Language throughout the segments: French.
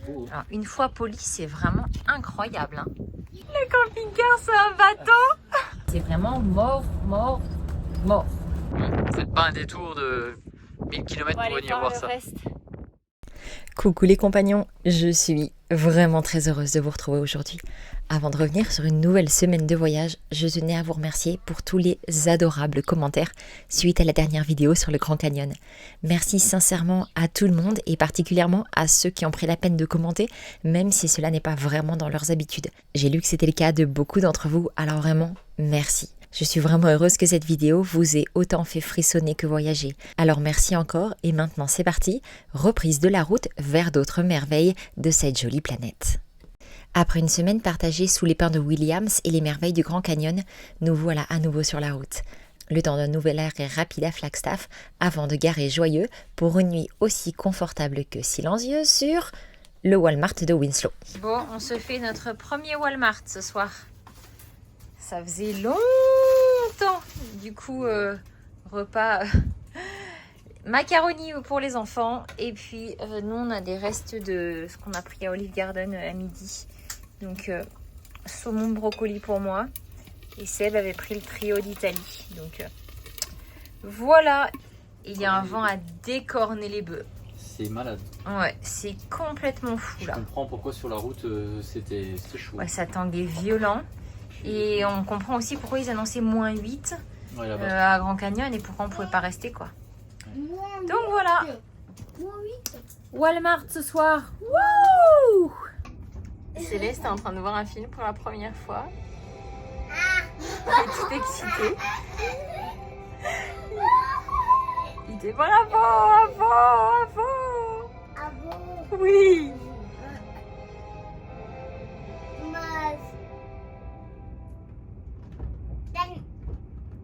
beau. Alors, une fois poli, c'est vraiment incroyable. Hein. Le camping-car, c'est un bateau. C'est vraiment mort. Faites pas un détour de 1000 km pour venir voir ça. Coucou les compagnons, je suis vraiment très heureuse de vous retrouver aujourd'hui. Avant de revenir sur une nouvelle semaine de voyage, je tenais à vous remercier pour tous les adorables commentaires suite à la dernière vidéo sur le Grand Canyon. Merci sincèrement à tout le monde et particulièrement à ceux qui ont pris la peine de commenter, même si cela n'est pas vraiment dans leurs habitudes. J'ai lu que c'était le cas de beaucoup d'entre vous, alors vraiment, merci. Je suis vraiment heureuse que cette vidéo vous ait autant fait frissonner que voyager. Alors merci encore et maintenant c'est parti, reprise de la route vers d'autres merveilles de cette jolie planète. Après une semaine partagée sous les pins de Williams et les merveilles du Grand Canyon, nous voilà à nouveau sur la route. Le temps d'un nouvel arrêt rapide à Flagstaff avant de garer joyeux pour une nuit aussi confortable que silencieuse sur le Walmart de Winslow. Bon, on se fait notre premier Walmart ce soir. Ça faisait longtemps. Du coup, repas macaroni pour les enfants. Et puis, nous, on a des restes de ce qu'on a pris à Olive Garden à midi. Donc, saumon brocoli pour moi. Et Seb avait pris le trio d'Italie. Donc, voilà. Il y a un vent à décorner les bœufs. C'est malade. Ouais, c'est complètement fou là. Je comprends pourquoi sur la route c'était chaud. Ouais, ça tanguait violent. Et on comprend aussi pourquoi ils annonçaient moins 8 Ouais, à Grand Canyon et pourquoi on ne pouvait pas rester quoi. Donc voilà. Walmart ce soir. Wouh! Céleste est en train de voir un film pour la première fois. Elle est toute excitée. Il dit bravo. Oui.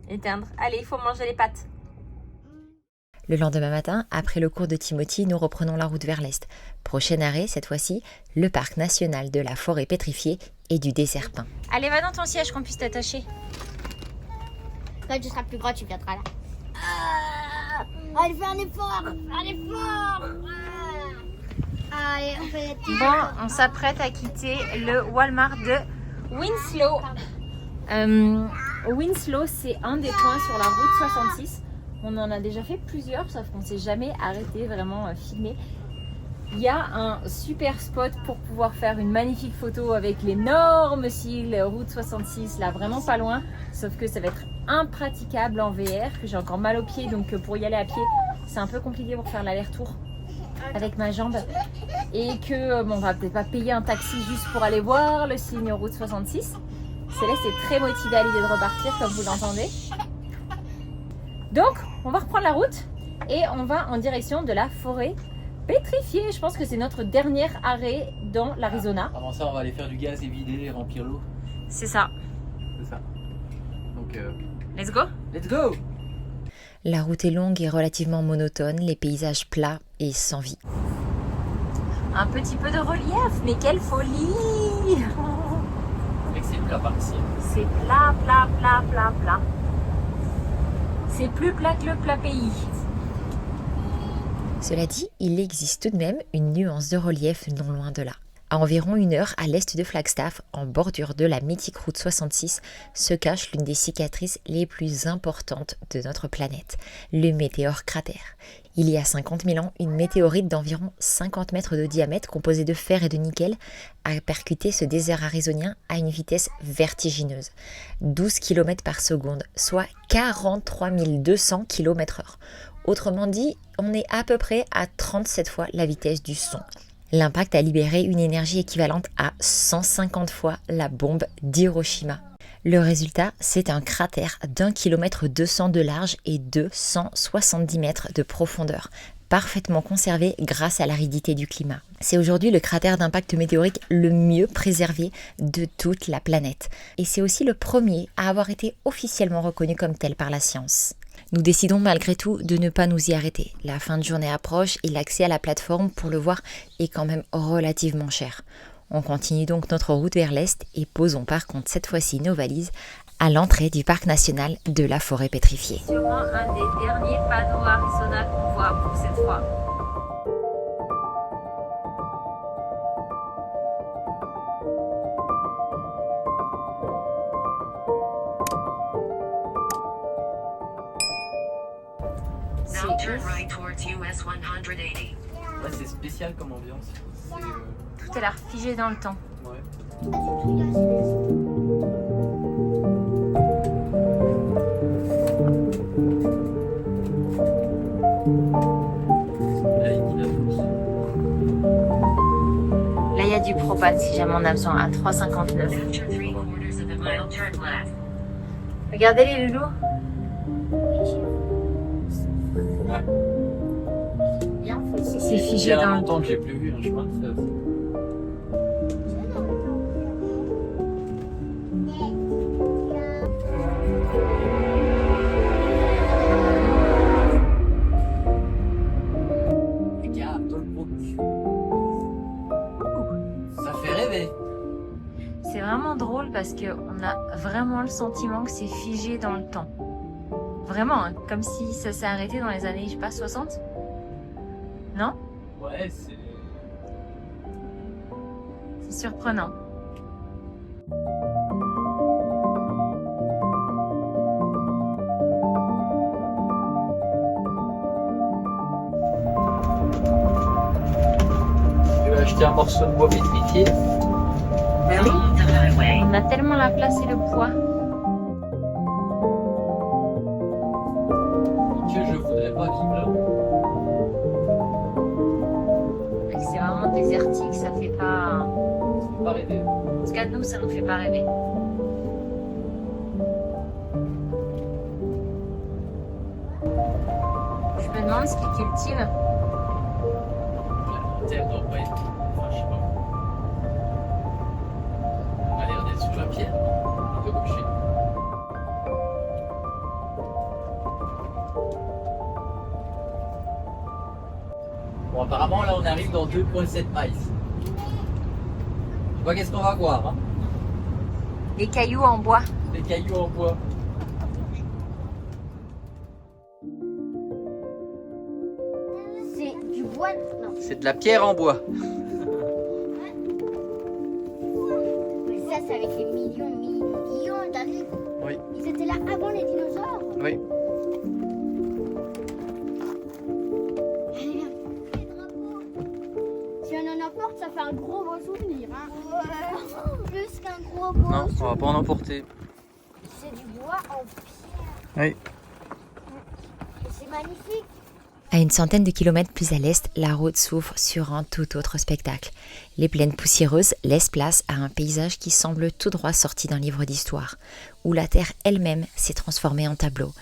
Éteindre. Allez, il faut manger les pâtes. Le lendemain matin, après le cours de Timothy, nous reprenons la route vers l'est. Prochain arrêt, cette fois-ci, le parc national de la forêt pétrifiée et du désert peint. Allez, va dans ton siège qu'on puisse t'attacher. Quand tu seras plus grand, tu viendras là. Allez, fais un effort. Allez, on fait la petite. Bon, on s'apprête à quitter le Walmart de Winslow. Winslow, c'est un des points sur la route 66. On en a déjà fait plusieurs, sauf qu'on ne s'est jamais arrêté vraiment filmer. Il y a un super spot pour pouvoir faire une magnifique photo avec l'énorme sigle route 66, là vraiment pas loin. Sauf que ça va être impraticable en VR, que j'ai encore mal aux pieds, donc pour y aller à pied, c'est un peu compliqué pour faire l'aller-retour avec ma jambe. Et que bon, on va peut-être pas payer un taxi juste pour aller voir le signe route 66. Céleste est très motivée à l'idée de repartir, comme vous l'entendez. Donc, on va reprendre la route et on va en direction de la forêt pétrifiée. Je pense que c'est notre dernier arrêt dans l'Arizona. Avant ça, on va aller faire du gaz et vider et remplir l'eau. C'est ça. C'est ça. Donc, Let's go. let's go! La route est longue et relativement monotone, les paysages plats et sans vie. Un petit peu de relief, mais quelle folie! Mais c'est plat par ici. C'est plat. C'est plus plat que le plat pays. Cela dit, il existe tout de même une nuance de relief non loin de là. À environ 1 heure à l'est de Flagstaff, en bordure de la mythique route 66, se cache l'une des cicatrices les plus importantes de notre planète, le météore cratère. Il y a 50 000 ans, une météorite d'environ 50 mètres de diamètre, composée de fer et de nickel, a percuté ce désert arizonien à une vitesse vertigineuse, 12 km par seconde, soit 43 200 km/h. Autrement dit, on est à peu près à 37 fois la vitesse du son. L'impact a libéré une énergie équivalente à 150 fois la bombe d'Hiroshima. Le résultat, c'est un cratère d'1,2 km de large et de 170 mètres de profondeur, parfaitement conservé grâce à l'aridité du climat. C'est aujourd'hui le cratère d'impact météorique le mieux préservé de toute la planète. Et c'est aussi le premier à avoir été officiellement reconnu comme tel par la science. Nous décidons malgré tout de ne pas nous y arrêter. La fin de journée approche et l'accès à la plateforme pour le voir est quand même relativement cher. On continue donc notre route vers l'est et posons par contre cette fois-ci nos valises à l'entrée du parc national de la forêt pétrifiée. Sûrement un des derniers panneaux Arizona qu'on voit pour cette fois. c'est Now turn ouf. right towards US 180. Ouais, c'est spécial comme ambiance. Tout a l'air figé dans le temps. Ouais. Là, il y a du propane si jamais on a besoin à 3,59. After 3/4 of a mile, turn left. Regardez les loulous. C'est figé Il y a dans le longtemps que j'ai plus vu un chemin de fer. Regarde-toi le beau cul. Ça fait rêver. C'est vraiment drôle parce qu'on a vraiment le sentiment que c'est figé dans le temps. Vraiment, hein, comme si ça s'est arrêté dans les années, je sais pas, 60 ? Non ? Ouais, c'est... C'est surprenant. Tu veux acheter un morceau de bois pétrifié? Ben oui, on a tellement la place et le poids. Que je voudrais pas qu'il meure. C'est vraiment désertique, ça fait pas... Ça fait pas rêver. En tout cas, nous, ça nous fait pas rêver. Je me demande ce qu'ils cultivent. La terre doit pas être... Enfin, je sais pas. Elle a l'air d'être sur la pierre, non? Un peu comme chez nous. Bon, apparemment, là, on arrive dans 2,7 miles. Je sais pas qu'est-ce qu'on va voir, hein. Des cailloux en bois. Des cailloux en bois. C'est du bois. Non. C'est de la pierre en bois. Mais ça, c'est avec les millions d'années. Oui. Ils étaient là avant les dinosaures. Oui. Allez, viens. Les drapeaux. Si on en emporte, ça fait un gros beau souvenir. Hein. Ouais. Plus qu'un gros beau Non, on souvenir. va pas en emporter. C'est du bois en pierre. Oui. C'est magnifique. À une centaine de kilomètres plus à l'est, la route s'ouvre sur un tout autre spectacle. Les plaines poussiéreuses laissent place à un paysage qui semble tout droit sorti d'un livre d'histoire, où la terre elle-même s'est transformée en tableau.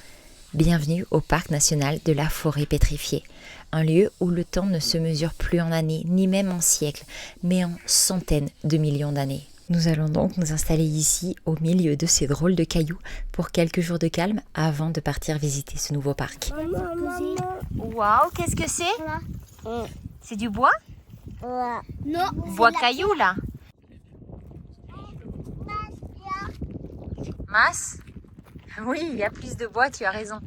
Bienvenue au parc national de la forêt pétrifiée, un lieu où le temps ne se mesure plus en années, ni même en siècles, mais en centaines de millions d'années. Nous allons donc nous installer ici, au milieu de ces drôles de cailloux, pour quelques jours de calme avant de partir visiter ce nouveau parc. Waouh, qu'est-ce que c'est ? C'est du bois ? Non. Bois caillou là. Masse ? Oui, il y a plus de bois, tu as raison.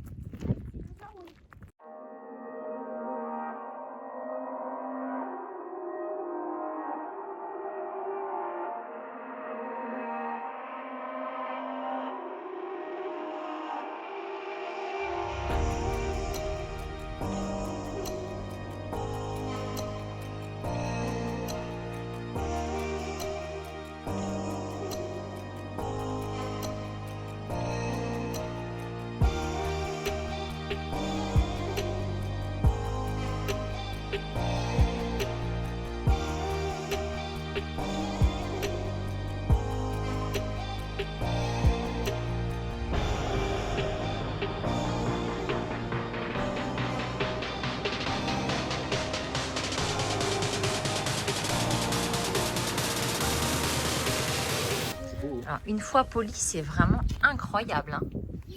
Alors, une fois poli, c'est vraiment incroyable. Hein.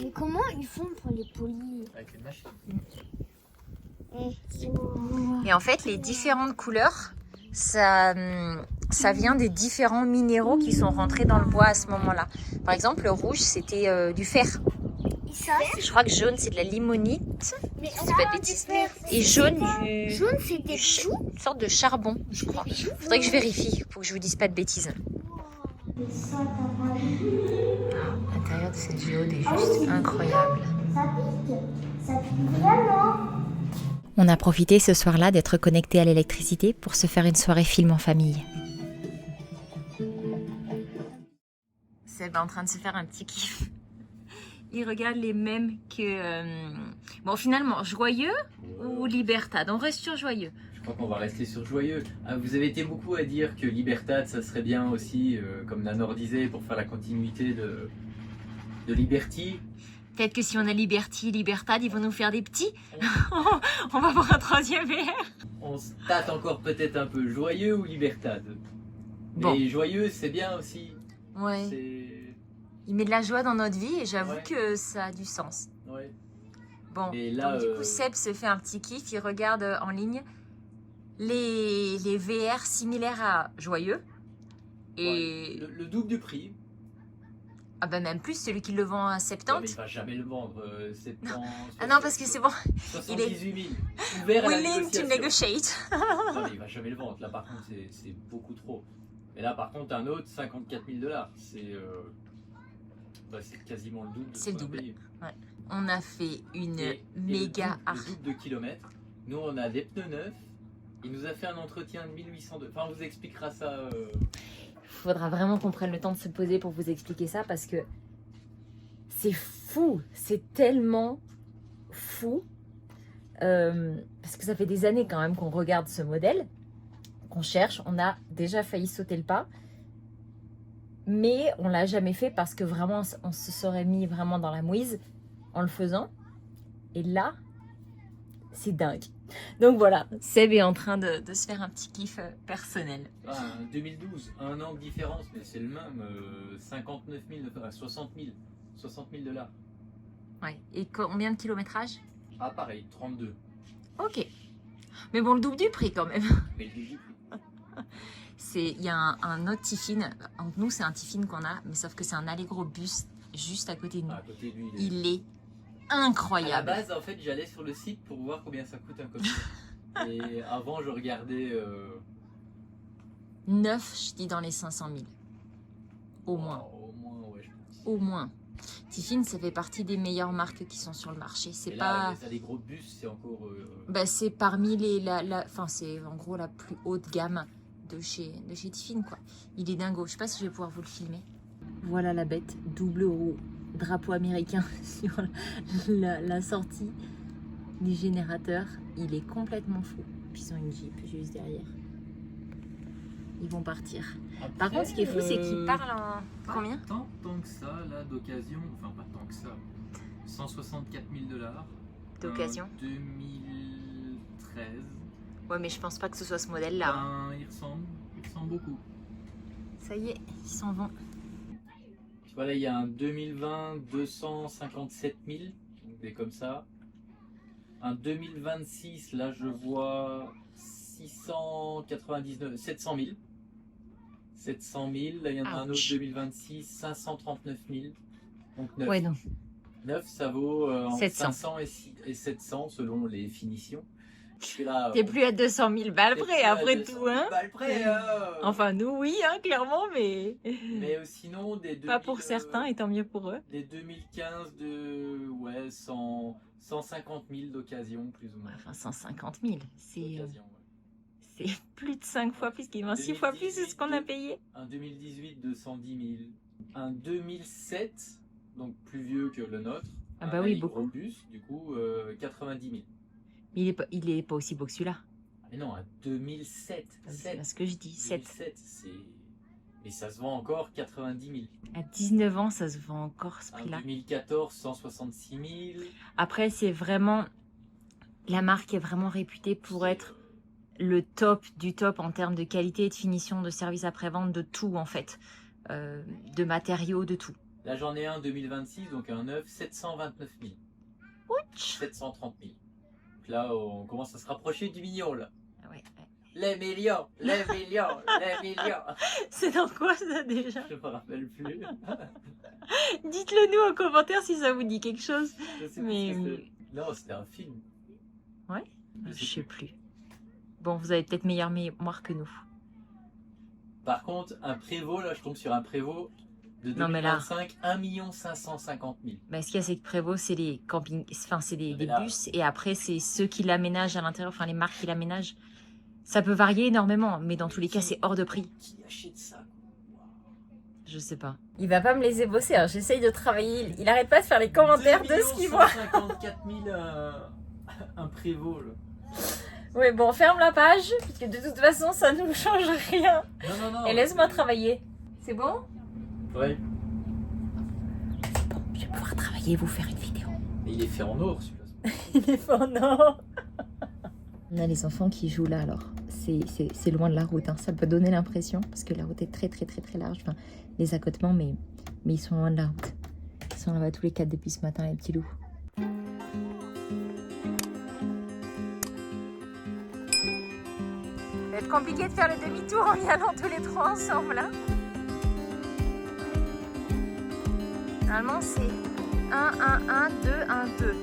Mais comment ils font pour les polis? Avec une machine. Et en fait, les différentes couleurs, ça vient des différents minéraux qui sont rentrés dans le bois à ce moment-là. Par exemple, le rouge, c'était du fer. Et ça, Je crois que jaune, c'est de la limonite. mais Si je dis pas de bêtises. Et jaune, du... jaune, c'est des choux. une sorte de charbon, je crois. Faudrait que je vérifie pour que je vous dise pas de bêtises. L'intérieur de cette géode est juste incroyable. Ça pique vraiment. On a profité ce soir-là d'être connectés à l'électricité pour se faire une soirée film en famille. Seb est en train de se faire un petit kiff. Il regarde les mêmes que... Bon, finalement, Joyeux ou Libertad? On reste sur Joyeux. Je crois qu'on va rester sur Joyeux. Ah, vous avez été beaucoup à dire que Libertad, ça serait bien aussi, comme Nanor disait, pour faire la continuité de Liberty. Peut-être que si on a Liberty, Libertad, ils vont nous faire des petits. On va voir un troisième VR. On se tâte encore peut-être un peu Joyeux ou Libertad. Bon. Mais Joyeux, c'est bien aussi. Ouais. C'est... Il met de la joie dans notre vie et j'avoue Ouais. que ça a du sens. Ouais. Bon, Et là, donc du coup, Seb se fait un petit kiff. Il regarde en ligne les VR similaires à Joyeux. Et ouais. Le double du prix. ah ben même plus, celui qui le vend à Non, 70. mais il va jamais le vendre. 70, Ah non, parce que c'est bon. 78 000. Ouvert à la Willing to négociation. negotiate. Non, mais il va jamais le vendre. Là, par contre, c'est beaucoup trop. Mais là, par contre, un autre, 54 000 $. C'est quasiment le double. De C'est le ce qu'on a double. payé. On a fait une Et méga le double de kilomètres. Nous, on a des pneus neufs. Il nous a fait un entretien de 1802. Enfin, on vous expliquera ça. Il faudra vraiment qu'on prenne le temps de se poser pour vous expliquer ça parce que c'est fou, c'est tellement fou. Parce que ça fait des années quand même qu'on regarde ce modèle, qu'on cherche, on a déjà failli sauter le pas, mais on l'a jamais fait parce que vraiment on se serait mis vraiment dans la mouise en le faisant. Et là, c'est dingue. Donc voilà, Seb est en train de se faire un petit kiff personnel. 2012, un an de différence, mais c'est le même. 59 000, 60 000. 60 000 $. Ouais. Et combien de kilométrage? Ah, pareil, 32. Ok. Mais bon, le double du prix quand même. Mais le double du prix. Il y a un autre Tiffin. Donc nous, c'est un Tiffin qu'on a, mais sauf que c'est un Allegro bus juste à côté de nous. À côté de lui, Il est À la incroyable. base, en fait, j'allais sur le site pour voir combien ça coûte un copier. Et avant, je regardais. Neuf, je dis dans les 500 000. Au moins. Au moins, ouais, je pense. Au moins. Tiffin, ça fait partie des meilleures marques qui sont sur le marché. C'est Et pas. là, ça, les gros bus, c'est encore. Bah, c'est parmi les. Enfin, c'est en gros la plus haute gamme de chez Tiffin, quoi. Il est dingo. Je sais pas si je vais pouvoir vous le filmer. Voilà la bête, double roue, drapeau américain sur la sortie du générateur. Il est complètement fou. Puis ils ont une Jeep juste derrière. Ils vont partir. Après, Par contre, ce qui est fou, c'est qu'ils parlent en combien? Tant que ça, là, d'occasion. Enfin, pas tant que ça. 164 000 $. D'occasion. 2013. Ouais, mais je pense pas que ce soit ce modèle-là. Ben, il ressemble beaucoup. Ça y est, ils s'en vont. Voilà, il y a un 2020 257 000, donc des comme ça. Un 2026, là je vois 699, 700 000. 700 000, là il y en a un autre Ouch. 2026, 539 000. Donc 9. Ouais, non. 9 ça vaut entre 700. 500 et 700 selon les finitions. Et là, T'es plus à 200 000 balles t'es près, plus à après 200 tout, 000 hein? balles près, Enfin, nous, oui, hein, clairement, mais Mais sinon, des 2000, pas pour certains, et tant mieux pour eux. des 2015 de 150 000 d'occasion, plus ou moins. Enfin, 150 000, c'est D'occasion, ouais. plus de 5 fois plus, quasiment 6 fois plus que ce qu'on a payé. Un 2018 de 110 000. Un 2007, donc plus vieux que le nôtre. Ah bah un oui, Allegro beaucoup. bus, du coup, 90 000. Mais il est pas aussi beau que celui-là. Ah, mais non, un 2007. C'est ce que je dis, 7. 2007, c'est... Et ça se vend encore 90 000. À 19 ans, ça se vend encore ce Un prix-là. 2014, 166 000. Après, c'est vraiment... La marque est vraiment réputée pour être le top du top en termes de qualité, de finition, de service après-vente, de tout en fait. De matériaux, de tout. Là, j'en ai un 2026, donc un neuf, 729 000. Ouch. 730 000. Donc là, on commence à se rapprocher du million, là. Ouais. Les millions, les millions, les millions. C'est dans quoi ça déjà? Je me rappelle plus. Dites-le nous en commentaire si ça vous dit quelque chose. Je sais Mais- plus ce que c'est. Non, c'était un film. Ouais. Je Je sais sais plus. Bon, vous avez peut-être meilleure mémoire que nous. Par contre, un Prévost, là, je tombe sur un Prévost De Non, mais là- 2025, 1 550 000. Mais ce qu'il y a, c'est que Prévost, c'est des campings, enfin, c'est des là- bus, et après, c'est ceux qui l'aménagent à l'intérieur, enfin, les marques qui l'aménagent. Ça peut varier énormément, mais dans tous les cas, c'est hors de prix. Qui achète ça, quoi? Je sais pas. Il va pas me laisser bosser, hein. J'essaye de travailler. Il arrête pas de faire les commentaires de ce qu'il voit. 154 000 un Prévost, là. Oui, bon, ferme la page, parce que de toute façon, ça nous change rien. Non, non, non. Et laisse-moi travailler. C'est bon? Ouais. Je vais pouvoir travailler et vous faire une vidéo. Et il est fait en or, celui-là. Il est fort, non. On a les enfants qui jouent là, alors. C'est loin de la route, hein. Ça peut donner l'impression, parce que la route est très large. Enfin, les accotements, mais ils sont loin de la route. Ils sont là-bas tous les 4 depuis ce matin, les petits loups. Ça va être compliqué de faire le demi-tour en y allant tous les trois ensemble, hein. Normalement, c'est 1, 1, 1, 2, 1, 2.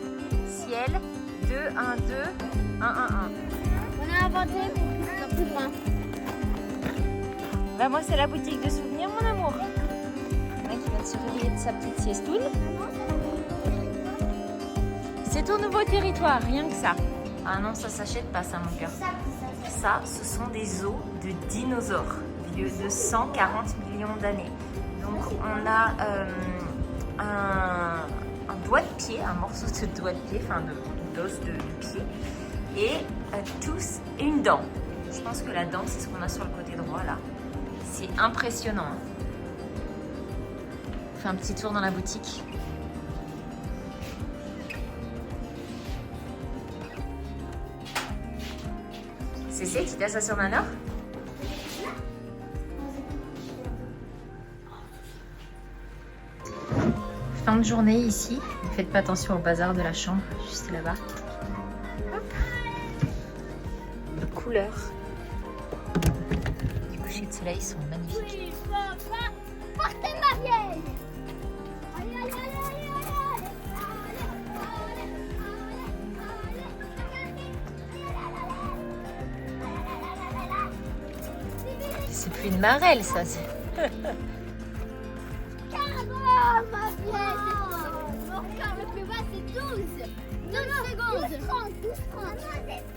Ciel, 2, 1, 2, 1, 1, 1. On a inventé pour que ce soit plus grand. Bah moi, c'est la boutique de souvenirs, mon amour. Il y en a qui vient de se réveiller de sa petite siestoune. C'est ton nouveau territoire, rien que ça. Ah non, ça s'achète pas, ça, mon cœur. Ça, ce sont des os de dinosaures, vieux de 140 millions d'années. Donc, on a un doigt de pied, un morceau de doigt de pied, enfin d'os de pied, et tous une dent. Je pense que la dent, c'est ce qu'on a sur le côté droit, là. C'est impressionnant. Hein. On fait un petit tour dans la boutique. C'est tu t'assois sur ma nord? Fin de journée ici. Ne faites pas attention au bazar de la chambre, juste là-bas. Les couleurs du coucher de soleil sont magnifiques. Oui, papa, partez ma vieille. Allez, allez, allez, allez, C'est plus une marelle, ça. Oh, ma vieille, mon cœur le plus bas, c'est 12. 12 secondes. 12, 30, 12, 30.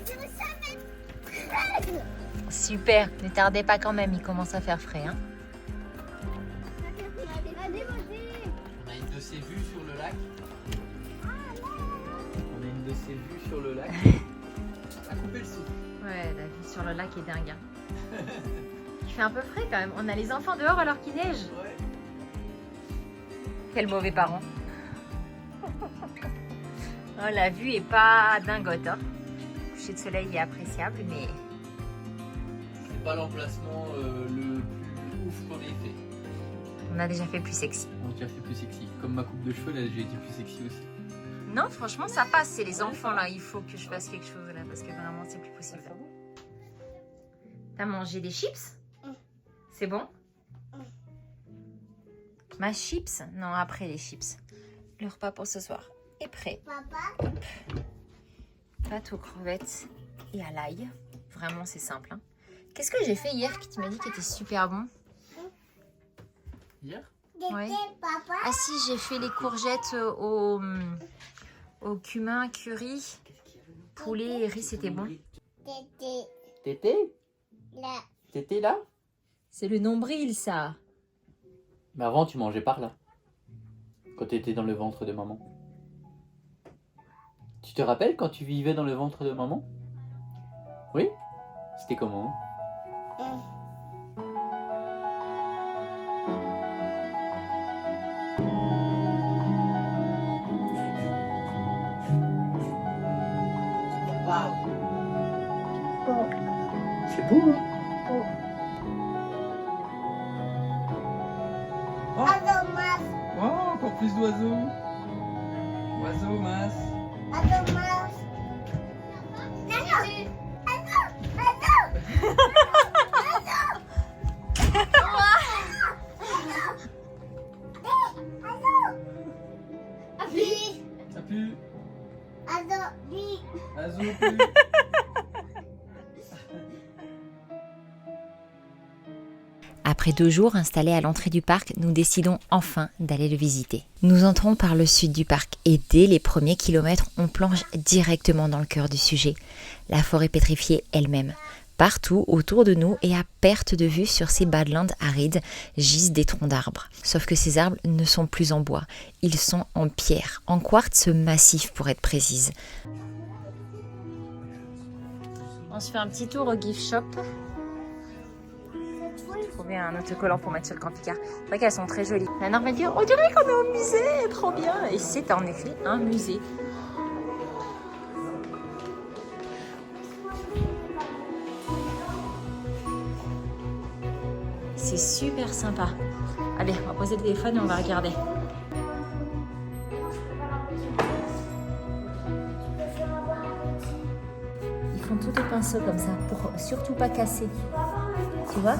Je savais 13. Super, ne tardez pas quand même, il commence à faire frais. Hein. Allez, vas-y. On a une de ces vues sur le lac. On a une de ces vues sur le lac. À couper le souffle. Ouais, la vue sur le lac est dingue. Hein. Il fait un peu frais quand même. On a les enfants dehors alors qu'il neige. Ouais. Quel mauvais parent. Oh, la vue est pas dingote. Hein. Le coucher de soleil est appréciable, mais C'est pas l'emplacement le plus ouf qu'on ait fait. on a déjà fait plus sexy. On a déjà fait plus sexy. Comme ma coupe de cheveux, là, j'ai été plus sexy aussi. Non, franchement, ça passe. C'est les enfants là. Il faut que je fasse quelque chose là parce que vraiment, c'est plus possible. T'as mangé des chips? C'est bon? Ma chips? Non, après les chips. Le repas pour ce soir est prêt. Papa, Pâte aux crevettes et à l'ail. Vraiment, c'est simple. Hein. Qu'est-ce que j'ai fait hier que tu m'as dit qui était super bon? Hier? Ouais. papa. Ah si, j'ai fait les courgettes au cumin, curry, poulet et riz, c'était bon. Tété? Là. Tété là? C'est le nombril, ça. Mais avant, tu mangeais par là. Quand tu étais dans le ventre de maman. Tu te rappelles quand tu vivais dans le ventre de maman? Oui? C'était comment? C'est beau, hein? Oh, encore plus d'oiseaux. Oiseaux, masse. Ça pue. Oiseau pue. Après 2 jours installés à l'entrée du parc, nous décidons enfin d'aller le visiter. Nous entrons par le sud du parc et dès les premiers kilomètres, on plonge directement dans le cœur du sujet, la forêt pétrifiée elle-même. Partout autour de nous et à perte de vue sur ces badlands arides gisent des troncs d'arbres. Sauf que ces arbres ne sont plus en bois, ils sont en pierre, en quartz massif pour être précise. On se fait un petit tour au gift shop. J'ai trouvé un autocollant pour mettre sur le camping-car. C'est vrai qu'elles sont très jolies. La Nord va dire, on dirait qu'on est au musée, trop bien. Et c'est en effet un musée. C'est super sympa. Allez, on va poser le téléphone et on va regarder. Ils font tout au pinceau comme ça, pour surtout pas casser. Tu vois?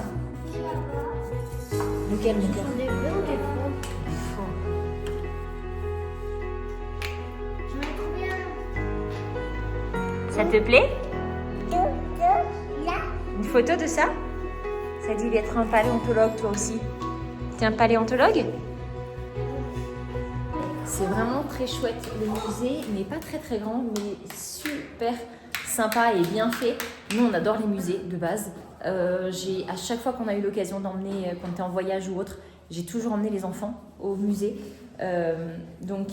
Lequel? Ça te plaît? Une photo de ça? Ça dit d'être un paléontologue toi aussi. T'es un paléontologue? C'est vraiment très chouette. Le musée n'est pas très grand, mais super sympa et bien fait. Nous, on adore les musées de base. À chaque fois qu'on a eu l'occasion d'emmener, quand on était en voyage ou autre, j'ai toujours emmené les enfants au musée. Donc,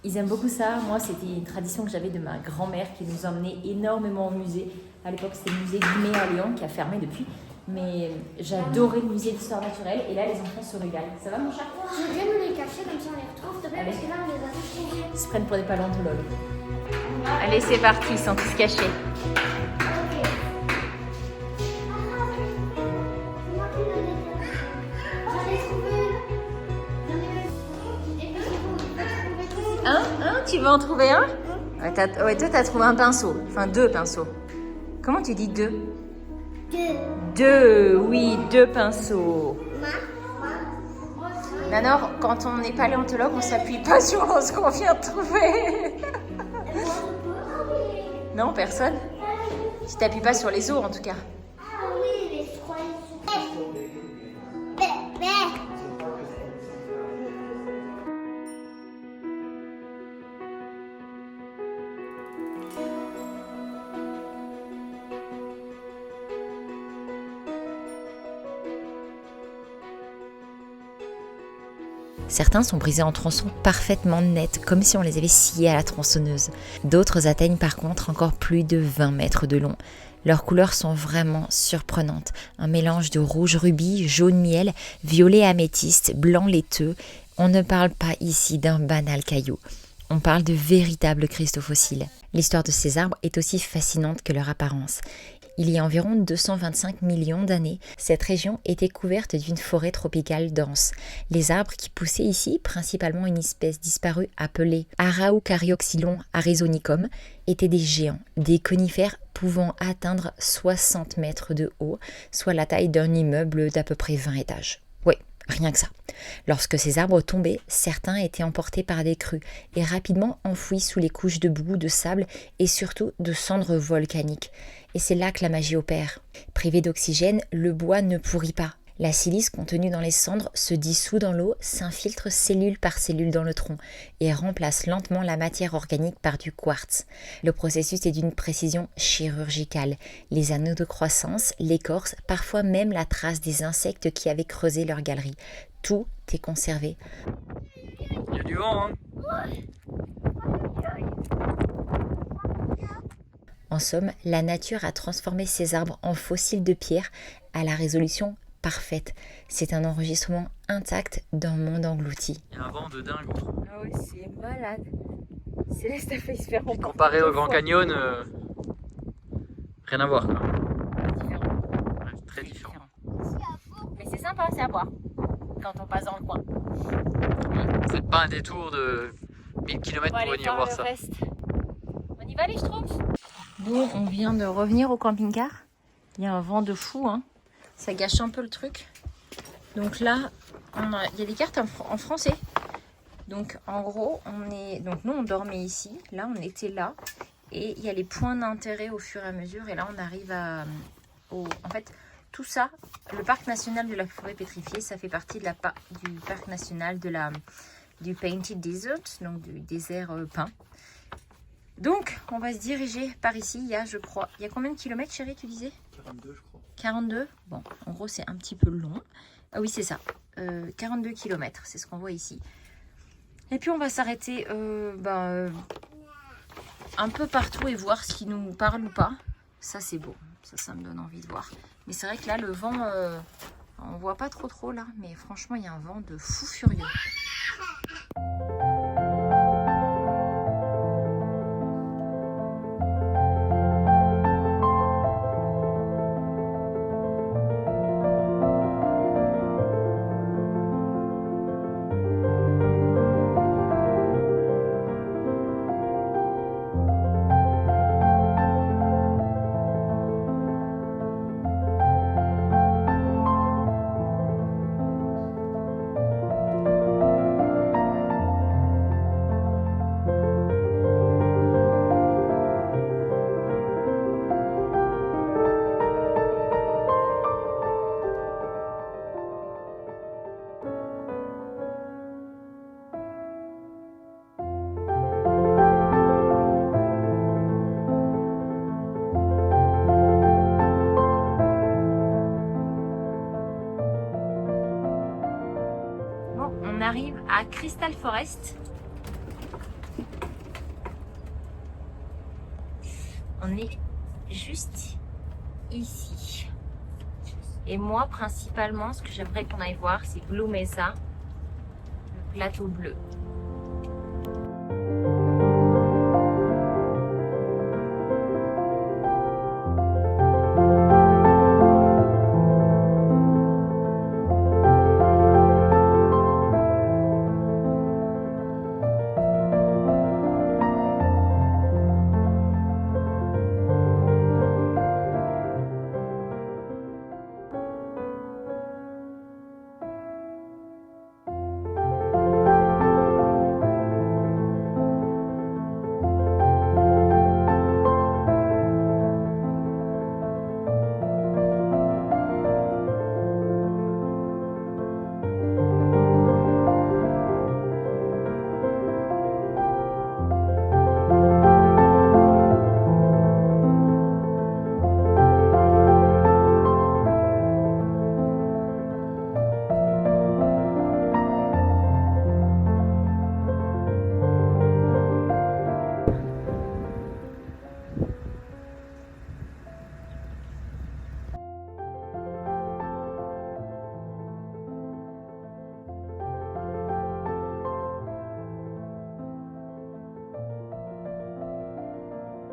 ils aiment beaucoup ça. Moi, c'était une tradition que j'avais de ma grand-mère qui nous emmenait énormément au musée. À l'époque, c'était le musée Guimet à Lyon qui a fermé depuis. Mais j'adorais le musée d'histoire naturelle et là les enfants se régalent. Ça va mon chat? Je veux bien nous les cacher comme ça on les retrouve, s'il te plaît, parce que là on les a tous trouvés. Ils se prennent pour des paléontologues. Allez, c'est parti, ils sont tous cachés. Tu veux en trouver un? Ouais, toi, t'as trouvé un pinceau. Enfin, 2 pinceaux. Comment tu dis 2? 2, oui, 2 pinceaux. Nanor, quand on est paléontologue, on s'appuie pas sur ce qu'on vient de trouver. Non, personne? Tu t'appuies pas sur les os, en tout cas. Ah oui, les trois. Certains sont brisés en tronçons parfaitement nets, comme si on les avait sciés à la tronçonneuse. D'autres atteignent par contre encore plus de 20 mètres de long. Leurs couleurs sont vraiment surprenantes. Un mélange de rouge rubis, jaune miel, violet améthyste, blanc laiteux. On ne parle pas ici d'un banal caillou. On parle de véritables cristaux fossiles. L'histoire de ces arbres est aussi fascinante que leur apparence. Il y a environ 225 millions d'années, cette région était couverte d'une forêt tropicale dense. Les arbres qui poussaient ici, principalement une espèce disparue appelée Araucarioxylon arizonicum, étaient des géants, des conifères pouvant atteindre 60 mètres de haut, soit la taille d'un immeuble d'à peu près 20 étages. Oui, rien que ça. Lorsque ces arbres tombaient, certains étaient emportés par des crues et rapidement enfouis sous les couches de boue, de sable et surtout de cendres volcaniques. Et c'est là que la magie opère. Privé d'oxygène, le bois ne pourrit pas. La silice contenue dans les cendres se dissout dans l'eau, s'infiltre cellule par cellule dans le tronc et remplace lentement la matière organique par du quartz. Le processus est d'une précision chirurgicale. Les anneaux de croissance, l'écorce, parfois même la trace des insectes qui avaient creusé leur galerie. Tout est conservé. Il y a du vent, hein? En somme, la nature a transformé ces arbres en fossiles de pierre à la résolution parfaite. C'est un enregistrement intact d'un monde englouti. Il y a un vent de dingue. Ah ouais, c'est malade. Céleste a failli se faire remporter. Comparé au Grand Canyon, rien à voir. Quoi. Ouais, très différent. Mais c'est sympa, c'est à voir quand on passe dans le coin. Faites pas un détour de 1000 km pour venir voir ça. Reste. On y va les schtroumpfs? Bon, on vient de revenir au camping-car. Il y a un vent de fou, hein. Ça gâche un peu le truc. Donc là, il y a des cartes en français. Donc en gros, donc nous on dormait ici. Là, on était là. Et il y a les points d'intérêt au fur et à mesure. Et là, on arrive en fait, tout ça, le parc national de la forêt pétrifiée, ça fait partie du parc national du Painted Desert, donc du désert peint. Donc, on va se diriger par ici. Il y a combien de kilomètres, chérie, tu disais? 42, je crois. 42. Bon, en gros, c'est un petit peu long. Ah oui, c'est ça. 42 kilomètres, c'est ce qu'on voit ici. Et puis, on va s'arrêter un peu partout et voir ce qui nous parle ou pas. Ça, c'est beau. Ça me donne envie de voir. Mais c'est vrai que là, le vent, on voit pas trop là. Mais franchement, il y a un vent de fou furieux. On arrive à Crystal Forest. On est juste ici. Et moi, principalement, ce que j'aimerais qu'on aille voir, c'est Blue Mesa, le plateau bleu.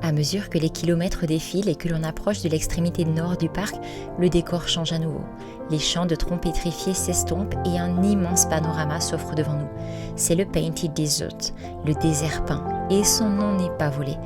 À mesure que les kilomètres défilent et que l'on approche de l'extrémité nord du parc, le décor change à nouveau. Les champs de troncs pétrifiés s'estompent et un immense panorama s'offre devant nous. C'est le Painted Desert, le désert peint, et son nom n'est pas volé.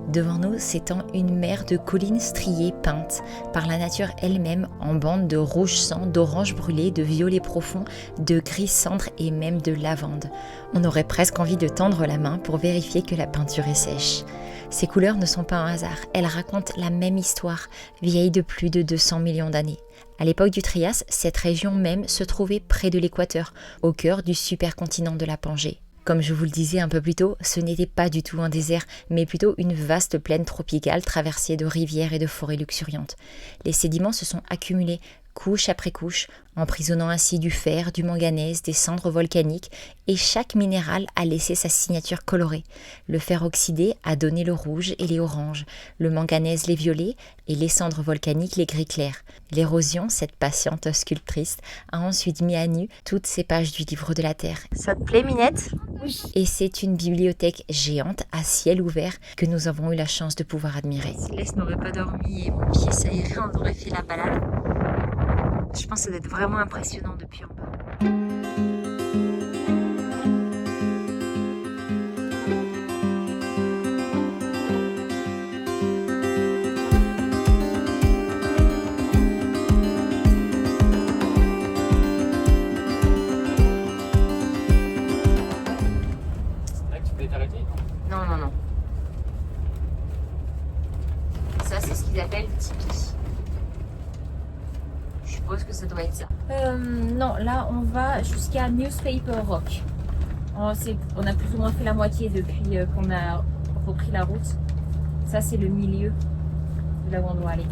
Devant nous s'étend une mer de collines striées peintes par la nature elle-même en bandes de rouge sang, d'orange brûlé, de violet profond, de gris cendre et même de lavande. On aurait presque envie de tendre la main pour vérifier que la peinture est sèche. Ces couleurs ne sont pas un hasard, elles racontent la même histoire, vieille de plus de 200 millions d'années. À l'époque du Trias, cette région même se trouvait près de l'équateur, au cœur du supercontinent de la Pangée. Comme je vous le disais un peu plus tôt, ce n'était pas du tout un désert, mais plutôt une vaste plaine tropicale traversée de rivières et de forêts luxuriantes. Les sédiments se sont accumulés, couche après couche, emprisonnant ainsi du fer, du manganèse, des cendres volcaniques, et chaque minéral a laissé sa signature colorée. Le fer oxydé a donné le rouge et les oranges, le manganèse les violets, et les cendres volcaniques les gris clairs. L'érosion, cette patiente sculptrice, a ensuite mis à nu toutes ces pages du livre de la Terre. Ça te plaît, Minette ? Oui. Et c'est une bibliothèque géante à ciel ouvert que nous avons eu la chance de pouvoir admirer. Céleste n'aurait pas dormi et mon pied ça irait, on aurait fait la balade. Je pense que ça doit être vraiment impressionnant depuis en bas. Là que tu pouvais t'arrêter ? Non. Ça, c'est ce qu'ils appellent tipi. Non, là on va jusqu'à Newspaper Rock. On a plus ou moins fait la moitié depuis qu'on a repris la route. Ça c'est le milieu de là où on doit aller.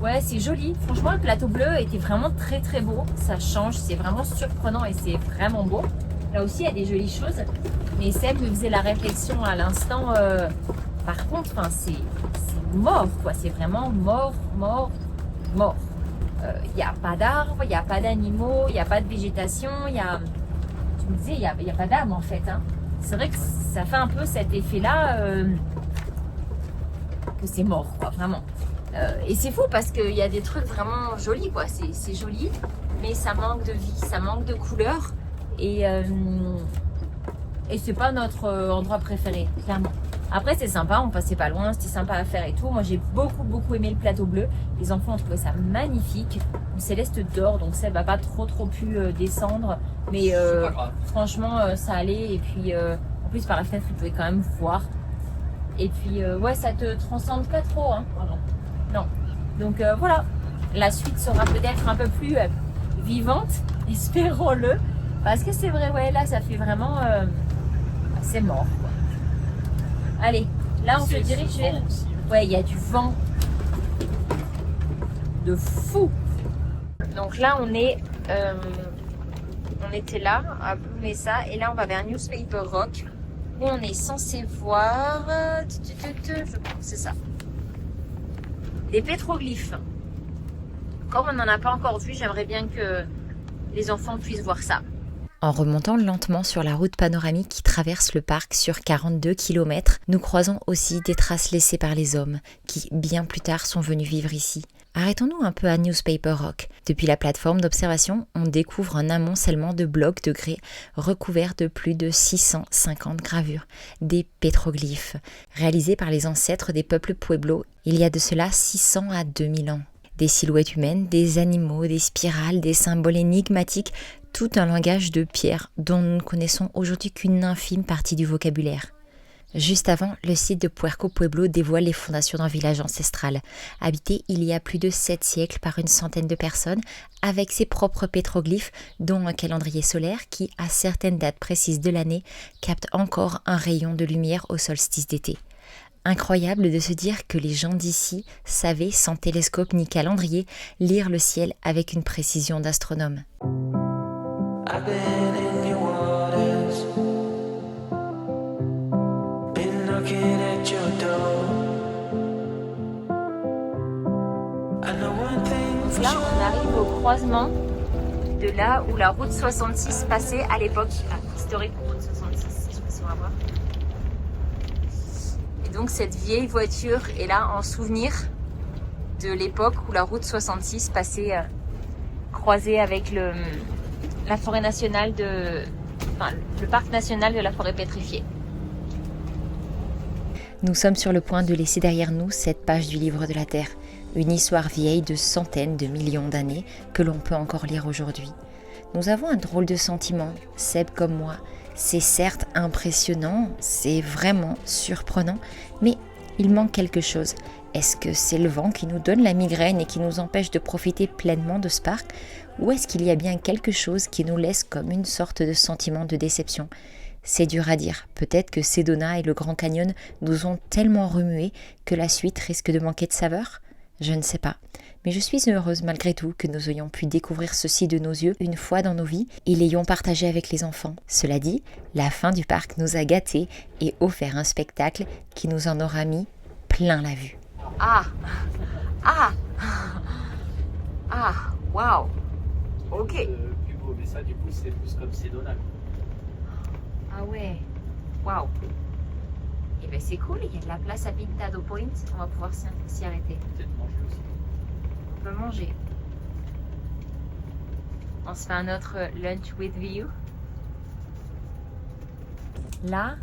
Ouais, c'est joli. Franchement, le plateau bleu était vraiment très très beau. Ça change, c'est vraiment surprenant et c'est vraiment beau. Là aussi, il y a des jolies choses. Mais Seb me faisait la réflexion à l'instant. Par contre, c'est mort, quoi. C'est vraiment mort. Il n'y a pas d'arbres, il n'y a pas d'animaux, il n'y a pas de végétation. Tu me disais, il n'y a pas d'âme en fait. Hein. C'est vrai que ça fait un peu cet effet-là que c'est mort, quoi, vraiment. Et c'est fou parce qu'il y a des trucs vraiment jolis, quoi. C'est joli, mais ça manque de vie, ça manque de couleur. Et c'est pas notre endroit préféré, clairement. Après, c'est sympa, on passait pas loin, c'était sympa à faire et tout. Moi, j'ai beaucoup aimé le plateau bleu. Les enfants ont trouvé ça magnifique. Céleste dort, donc Seb n'a pas trop pu descendre. Mais franchement, ça allait. Et puis, en plus, par la fenêtre, il pouvait quand même voir. Et puis, ouais, ça te transcende pas trop, hein. Pardon. Non. Donc, voilà. La suite sera peut-être un peu plus vivante, espérons-le. Parce que c'est vrai, ouais, là, ça fait vraiment... c'est mort, quoi. Allez, là, on se dirige vers... Ouais, il y a du vent. De fou. Donc là, on était là, à Boumessa. Et là, on va vers Newspaper Rock. Où on est censé voir... Je pense c'est ça. Des pétroglyphes. Comme on n'en a pas encore vu, j'aimerais bien que les enfants puissent voir ça. En remontant lentement sur la route panoramique qui traverse le parc sur 42 km, nous croisons aussi des traces laissées par les hommes qui, bien plus tard, sont venus vivre ici. Arrêtons-nous un peu à Newspaper Rock. Depuis la plateforme d'observation, on découvre un amoncellement de blocs de grès recouverts de plus de 650 gravures, des pétroglyphes, réalisés par les ancêtres des peuples pueblos il y a de cela 600 à 2000 ans. Des silhouettes humaines, des animaux, des spirales, des symboles énigmatiques, tout un langage de pierre dont nous ne connaissons aujourd'hui qu'une infime partie du vocabulaire. Juste avant, le site de Puerco Pueblo dévoile les fondations d'un village ancestral, habité il y a plus de 7 siècles par une centaine de personnes, avec ses propres pétroglyphes, dont un calendrier solaire qui, à certaines dates précises de l'année, capte encore un rayon de lumière au solstice d'été. Incroyable de se dire que les gens d'ici savaient, sans télescope ni calendrier, lire le ciel avec une précision d'astronome. I've been in your waters, been knocking at your door. I know one thing. Donc là, on arrive au croisement de là où la route 66 passait à l'époque, historique route 66, je sais pas si on va voir. Et donc cette vieille voiture est là en souvenir de l'époque où la route 66 passait croisée avec la forêt nationale le parc national de la forêt pétrifiée. Nous sommes sur le point de laisser derrière nous cette page du livre de la Terre, une histoire vieille de centaines de millions d'années que l'on peut encore lire aujourd'hui. Nous avons un drôle de sentiment, Seb comme moi. C'est certes impressionnant, c'est vraiment surprenant, mais il manque quelque chose. Est-ce que c'est le vent qui nous donne la migraine et qui nous empêche de profiter pleinement de ce parc ? Ou est-ce qu'il y a bien quelque chose qui nous laisse comme une sorte de sentiment de déception ? C'est dur à dire. Peut-être que Sedona et le Grand Canyon nous ont tellement remués que la suite risque de manquer de saveur ? Je ne sais pas. Mais je suis heureuse malgré tout que nous ayons pu découvrir ceci de nos yeux une fois dans nos vies et l'ayons partagé avec les enfants. Cela dit, la fin du parc nous a gâtés et offert un spectacle qui nous en aura mis plein la vue. Waouh. Ok. Plus beau, mais ça, du coup, c'est plus comme Sedona. Ah ouais. Waouh. Et ben c'est cool, il y a de la place à Pintado Point. On va pouvoir s'y arrêter. Peut-être manger aussi. On peut manger. On se fait un autre lunch with view. Là,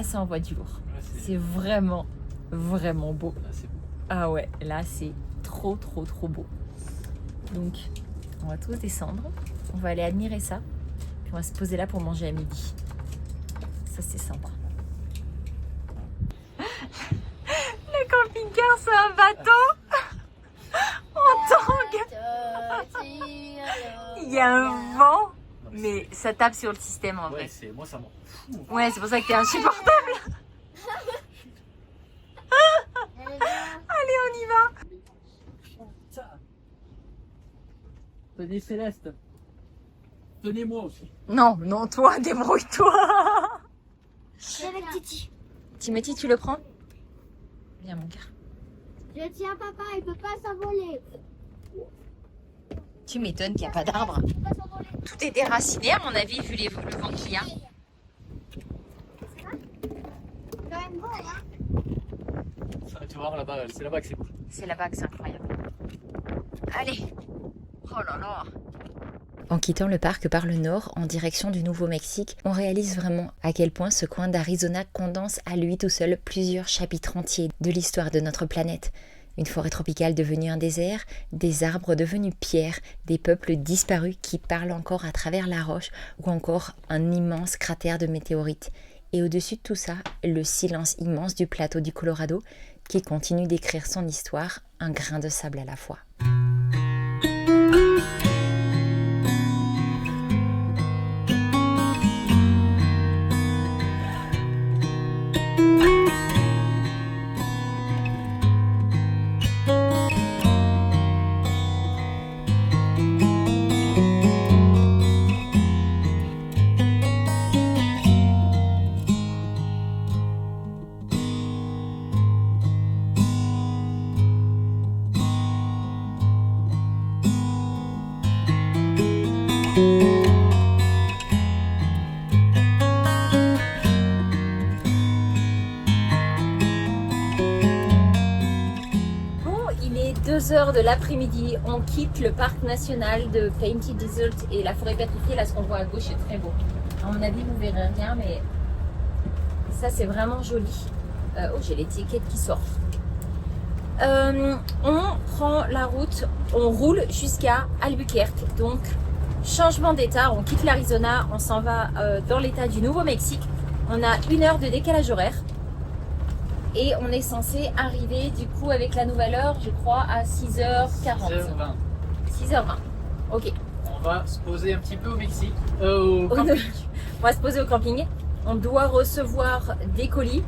c'est en voie du lourd. Ouais, C'est vraiment beau. Là, c'est beau. Ah ouais, là c'est trop beau. Donc, on va tous descendre. On va aller admirer ça. Puis on va se poser là pour manger à midi. Ça c'est sympa. Le camping-car c'est un bateau en tangue. Il y a un vent, mais ça tape sur le système en vrai. Ouais, c'est moi ça m'en fout. Ouais, c'est pour ça que t'es insupportable. Allez, on y va. Tenez Céleste. Tenez-moi aussi. Non, non, toi, débrouille-toi. C'est avec Titi. Timothy, tu le prends? Viens, mon cœur. Je tiens papa, il peut pas s'envoler. Tu m'étonnes qu'il n'y a pas d'arbre. Il peut pas s'envoler. Tout est déraciné, à mon avis, vu le vent qu'il y a. C'est quand même beau, hein. Tu vas voir là-bas, c'est là-bas que c'est beau. C'est là-bas que c'est incroyable. Allez. Oh là là. En quittant le parc par le nord en direction du Nouveau-Mexique, on réalise vraiment à quel point ce coin d'Arizona condense à lui tout seul plusieurs chapitres entiers de l'histoire de notre planète. Une forêt tropicale devenue un désert, des arbres devenus pierres, des peuples disparus qui parlent encore à travers la roche ou encore un immense cratère de météorites. Et au-dessus de tout ça, le silence immense du plateau du Colorado qui continue d'écrire son histoire, un grain de sable à la fois. Il est 2h de l'après-midi, on quitte le parc national de Painted Desert et la forêt pétrifiée, là ce qu'on voit à gauche est très beau. À mon avis vous verrez rien mais ça c'est vraiment joli. Oh j'ai l'étiquette qui sort. On prend la route, on roule jusqu'à Albuquerque, donc changement d'état, on quitte l'Arizona, on s'en va dans l'état du Nouveau-Mexique. On a 1 heure de décalage horaire. Et on est censé arriver du coup avec la nouvelle heure, je crois, à 6h40. 6h20. 6h20. Ok. On va se poser un petit peu au Mexique. Au camping. On va se poser au camping. On doit recevoir des colis.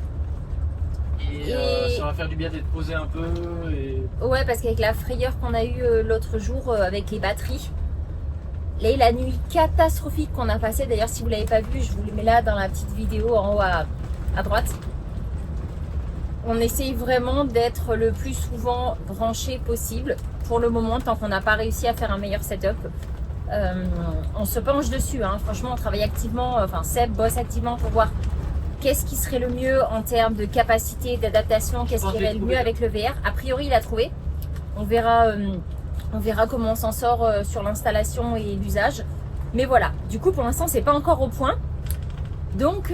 Et ça va faire du bien d'être posé un peu. Et... Ouais, parce qu'avec la frayeur qu'on a eue l'autre jour avec les batteries, là, la nuit catastrophique qu'on a passée, d'ailleurs si vous ne l'avez pas vu, je vous le mets là dans la petite vidéo en haut à droite. On essaye vraiment d'être le plus souvent branché possible pour le moment, tant qu'on n'a pas réussi à faire un meilleur setup. On se penche dessus, hein. Franchement on travaille activement, enfin Seb bosse activement pour voir qu'est-ce qui serait le mieux en termes de capacité, d'adaptation, qu'est-ce qui irait le mieux avec le VR. A priori il a trouvé, on verra comment on s'en sort sur l'installation et l'usage. Mais voilà, du coup pour l'instant c'est pas encore au point. Donc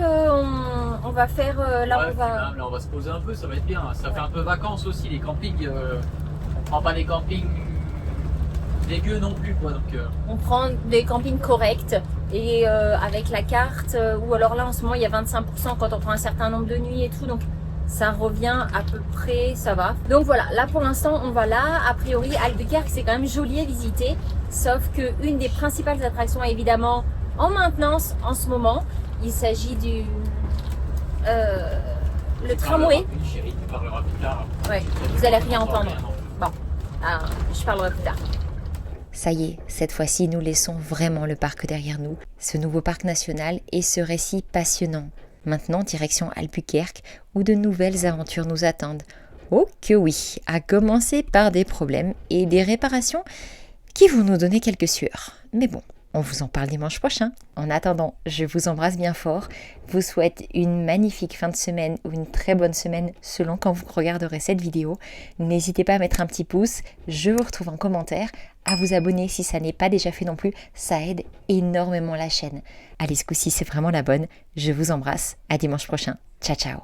on va faire là ouais, on va. Là on va se poser un peu, ça va être bien. Ça fait un peu vacances aussi les campings. On prend pas des campings dégueux non plus quoi. Donc on prend des campings corrects et avec la carte ou alors là en ce moment il y a 25% quand on prend un certain nombre de nuits et tout, donc ça revient à peu près, ça va. Donc voilà, là pour l'instant on va là. A priori Albuquerque c'est quand même joli à visiter, sauf que une des principales attractions est évidemment en maintenance en ce moment. Il s'agit du le tramway. Chérie, tu parleras plus tard. Ouais, vous allez rien entendre. Bon, je parlerai plus tard. Ça y est, cette fois-ci, nous laissons vraiment le parc derrière nous, ce nouveau parc national et ce récit passionnant. Maintenant, direction Albuquerque, où de nouvelles aventures nous attendent. Oh que oui, à commencer par des problèmes et des réparations qui vont nous donner quelques sueurs. Mais bon, on vous en parle dimanche prochain. En attendant, je vous embrasse bien fort, vous souhaite une magnifique fin de semaine ou une très bonne semaine selon quand vous regarderez cette vidéo. N'hésitez pas à mettre un petit pouce, je vous retrouve en commentaire, à vous abonner si ça n'est pas déjà fait non plus, ça aide énormément la chaîne. Allez, ce coup-ci c'est vraiment la bonne, je vous embrasse, à dimanche prochain, ciao ciao.